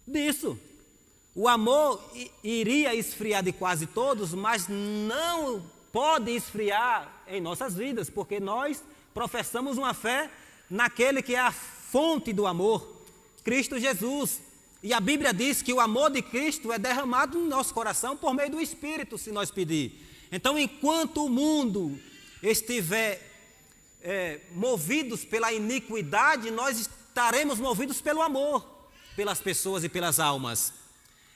disso. O amor iria esfriar de quase todos, mas não pode esfriar em nossas vidas, porque nós professamos uma fé naquele que é a fonte do amor, Cristo Jesus. E a Bíblia diz que o amor de Cristo é derramado no nosso coração por meio do Espírito, se nós pedir. Então, enquanto o mundo estiver movidos pela iniquidade, nós estaremos movidos pelo amor, pelas pessoas e pelas almas.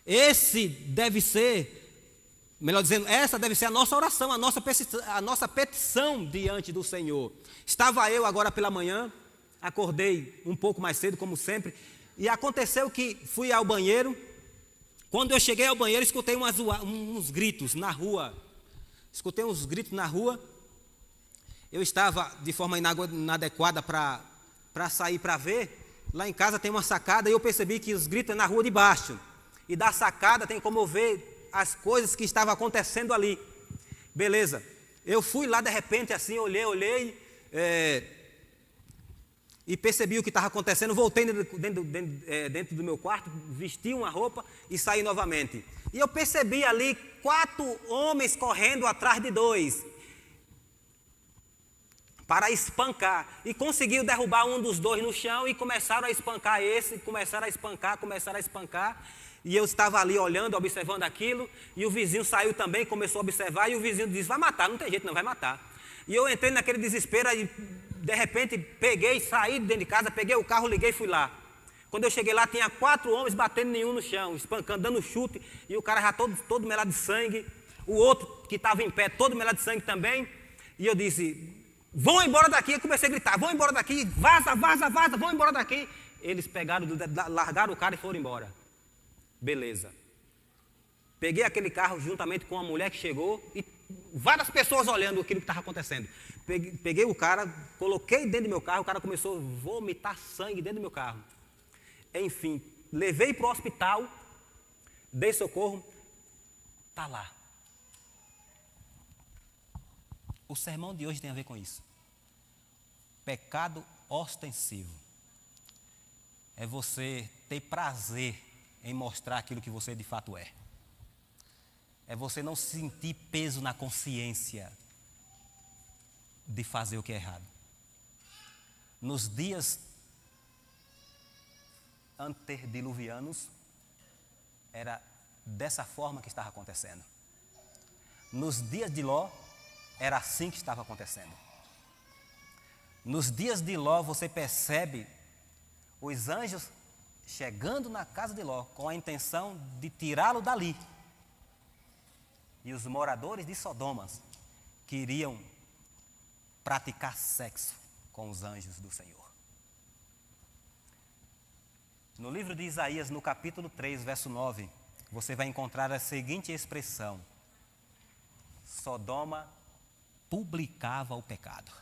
Esse deve ser, melhor dizendo, essa deve ser a nossa oração, a nossa petição diante do Senhor. Estava eu agora pela manhã, acordei um pouco mais cedo, como sempre, e aconteceu que fui ao banheiro. Quando eu cheguei ao banheiro, escutei uns gritos na rua. Escutei uns gritos na rua. Eu estava de forma inadequada para sair para ver. Lá em casa tem uma sacada e eu percebi que os gritos é na rua de baixo. E da sacada tem como eu ver as coisas que estavam acontecendo ali. Beleza. Eu fui lá de repente assim, olhei e percebi o que estava acontecendo. Voltei dentro do meu quarto, vesti uma roupa e saí novamente. E eu percebi ali 4 homens correndo atrás de 2 para espancar. E conseguiu derrubar um dos 2 no chão e começaram a espancar esse, começaram a espancar. E eu estava ali olhando, observando aquilo, e o vizinho saiu também, começou a observar, e o vizinho disse, vai matar, não tem jeito não, vai matar. E eu entrei naquele desespero, e de repente saí dentro de casa, peguei o carro, liguei e fui lá. Quando eu cheguei lá, tinha 4 homens batendo nenhum no chão, espancando, dando chute, e o cara já todo melado de sangue, o outro que estava em pé, todo melado de sangue também, e eu disse, vão embora daqui. Eu comecei a gritar, vão embora daqui, vaza, vão embora daqui. Eles largaram o cara e foram embora. Beleza. Peguei aquele carro juntamente com uma mulher que chegou e várias pessoas olhando aquilo que estava acontecendo. Peguei o cara, coloquei dentro do meu carro, o cara começou a vomitar sangue dentro do meu carro. Enfim, levei para o hospital, dei socorro, está lá. O sermão de hoje tem a ver com isso. Pecado ostensivo. É você ter prazer em mostrar aquilo que você de fato é. É você não sentir peso na consciência de fazer o que é errado. Nos dias antediluvianos, era dessa forma que estava acontecendo. Nos dias de Ló, era assim que estava acontecendo. Nos dias de Ló, você percebe os anjos chegando na casa de Ló com a intenção de tirá-lo dali. E os moradores de Sodoma queriam praticar sexo com os anjos do Senhor. No livro de Isaías, no capítulo 3, verso 9, você vai encontrar a seguinte expressão: Sodoma publicava o pecado.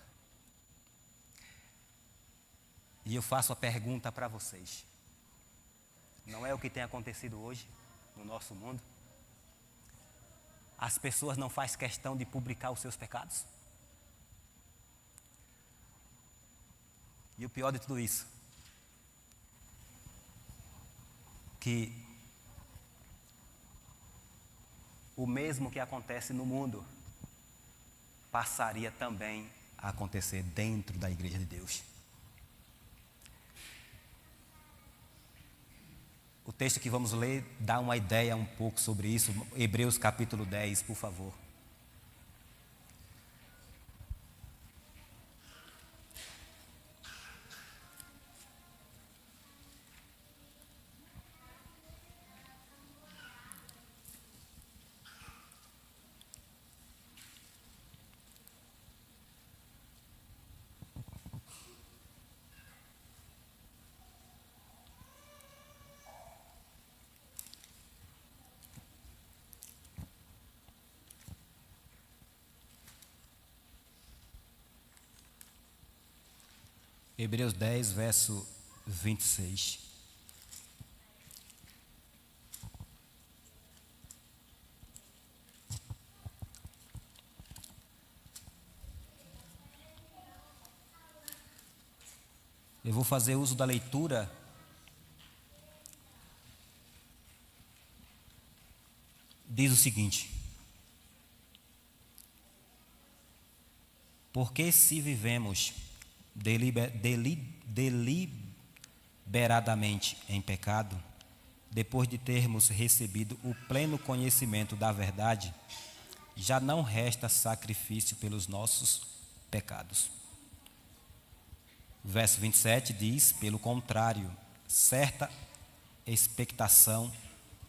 E eu faço a pergunta para vocês: não é o que tem acontecido hoje no nosso mundo? As pessoas não fazem questão de publicar os seus pecados? E o pior de tudo isso, que o mesmo que acontece no mundo passaria também a acontecer dentro da Igreja de Deus. O texto que vamos ler dá uma ideia um pouco sobre isso. Hebreus capítulo 10, por favor. Hebreus 10, verso 26. Eu vou fazer uso da leitura diz o seguinte: porque se vivemos deliberadamente em pecado, depois de termos recebido o pleno conhecimento da verdade, já não resta sacrifício pelos nossos pecados. O verso 27 diz: pelo contrário, certa expectação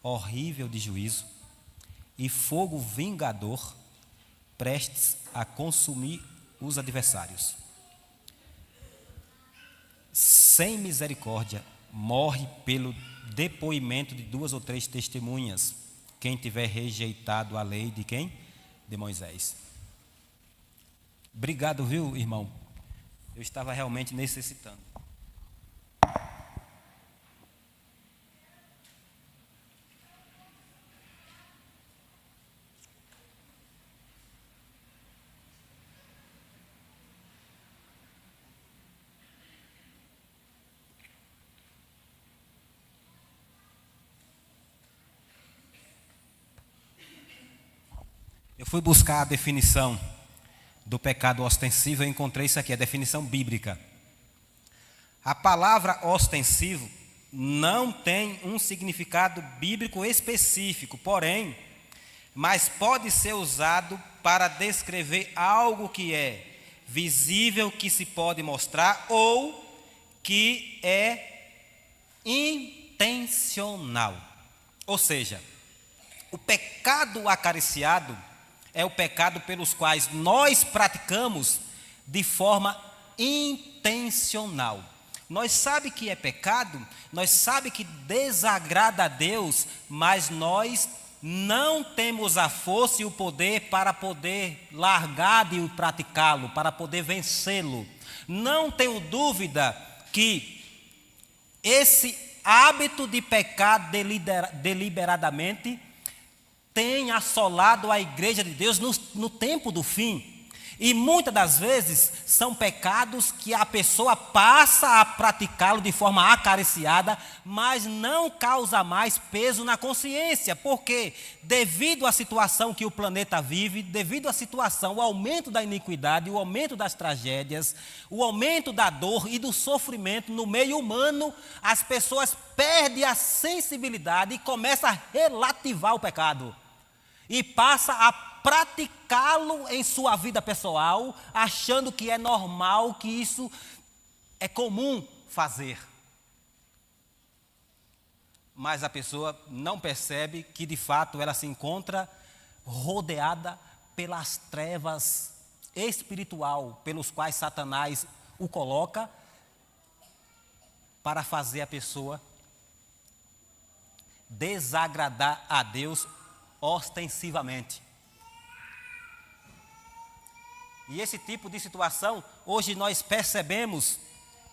horrível de juízo e fogo vingador prestes a consumir os adversários. Sem misericórdia, morre pelo depoimento de 2 ou 3 testemunhas, quem tiver rejeitado a lei de quem? De Moisés. Obrigado, viu, irmão? Eu estava realmente necessitando. Eu fui buscar a definição do pecado ostensivo, eu encontrei isso aqui, a definição bíblica. A palavra ostensivo não tem um significado bíblico específico, porém, mas pode ser usado para descrever algo que é visível, que se pode mostrar, ou que é intencional. Ou seja, o pecado acariciado é o pecado pelos quais nós praticamos de forma intencional. Nós sabemos que é pecado, nós sabemos que desagrada a Deus, mas nós não temos a força e o poder para poder largar de praticá-lo, para poder vencê-lo. Não tenho dúvida que esse hábito de pecar deliberadamente tem assolado a igreja de Deus no tempo do fim. E muitas das vezes são pecados que a pessoa passa a praticá-lo de forma acariciada, mas não causa mais peso na consciência, porque devido à situação que o planeta vive, devido à situação, o aumento da iniquidade, o aumento das tragédias, o aumento da dor e do sofrimento no meio humano, as pessoas perdem a sensibilidade e começam a relativar o pecado. E passa a praticá-lo em sua vida pessoal, achando que é normal, que isso é comum fazer. Mas a pessoa não percebe que de fato ela se encontra rodeada pelas trevas espiritual, pelos quais Satanás o coloca para fazer a pessoa desagradar a Deus ostensivamente. E esse tipo de situação, hoje nós percebemos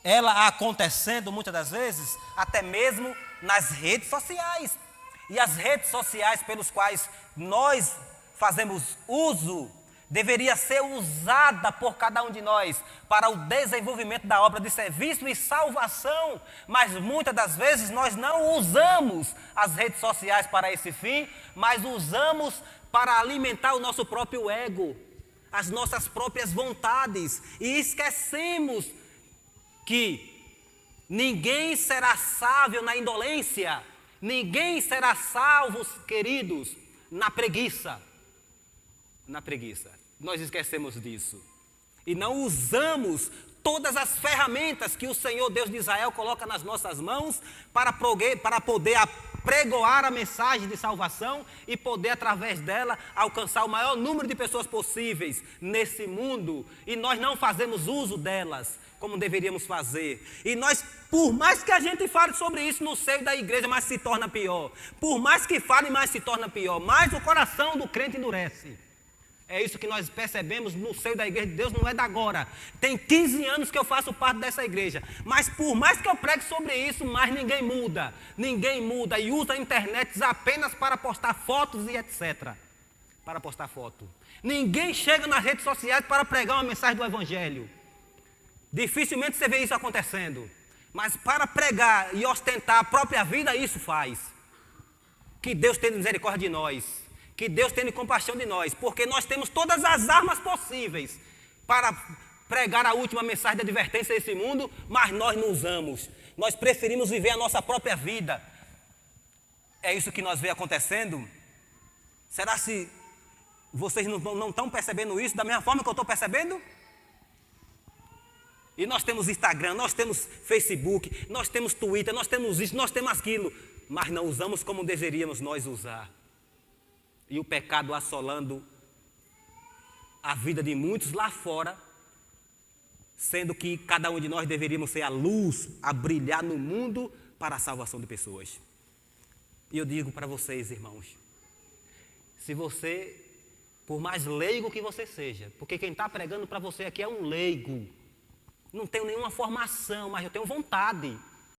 ela acontecendo muitas das vezes, até mesmo nas redes sociais. E as redes sociais pelos quais nós fazemos uso, deveria ser usada por cada um de nós para o desenvolvimento da obra de serviço e salvação, mas muitas das vezes nós não usamos as redes sociais para esse fim, mas usamos para alimentar o nosso próprio ego, as nossas próprias vontades, e esquecemos que ninguém será sábio na indolência, ninguém será salvo, queridos, na preguiça. Na preguiça. Nós esquecemos disso. E não usamos todas as ferramentas que o Senhor Deus de Israel coloca nas nossas mãos para poder apregoar a mensagem de salvação e poder, através dela, alcançar o maior número de pessoas possíveis nesse mundo. E nós não fazemos uso delas como deveríamos fazer. E nós, por mais que a gente fale sobre isso no seio da igreja, mais se torna pior. Por mais que fale, mais se torna pior. Mais o coração do crente endurece. É isso que nós percebemos no seio da igreja de Deus, não é da agora. Tem 15 anos que eu faço parte dessa igreja. Mas por mais que eu pregue sobre isso, mais ninguém muda. Ninguém muda e usa a internet apenas para postar fotos e etc. Para postar foto. Ninguém chega nas redes sociais para pregar uma mensagem do Evangelho. Dificilmente você vê isso acontecendo. Mas para pregar e ostentar a própria vida, isso faz. Que Deus tenha misericórdia de nós. que Deus tenha compaixão de nós, porque nós temos todas as armas possíveis para pregar a última mensagem de advertência a esse mundo, mas nós não usamos. Nós preferimos viver a nossa própria vida. É isso que nós vemos acontecendo? Será se vocês não estão percebendo isso da mesma forma que eu estou percebendo? E nós temos Instagram, nós temos Facebook, nós temos Twitter, nós temos isso, nós temos aquilo, mas não usamos como deveríamos nós usar. E o pecado assolando a vida de muitos lá fora, sendo que cada um de nós deveríamos ser a luz, a brilhar no mundo para a salvação de pessoas. E eu digo para vocês, irmãos, se você, por mais leigo que você seja, porque quem está pregando para você aqui é um leigo, não tenho nenhuma formação, mas eu tenho vontade.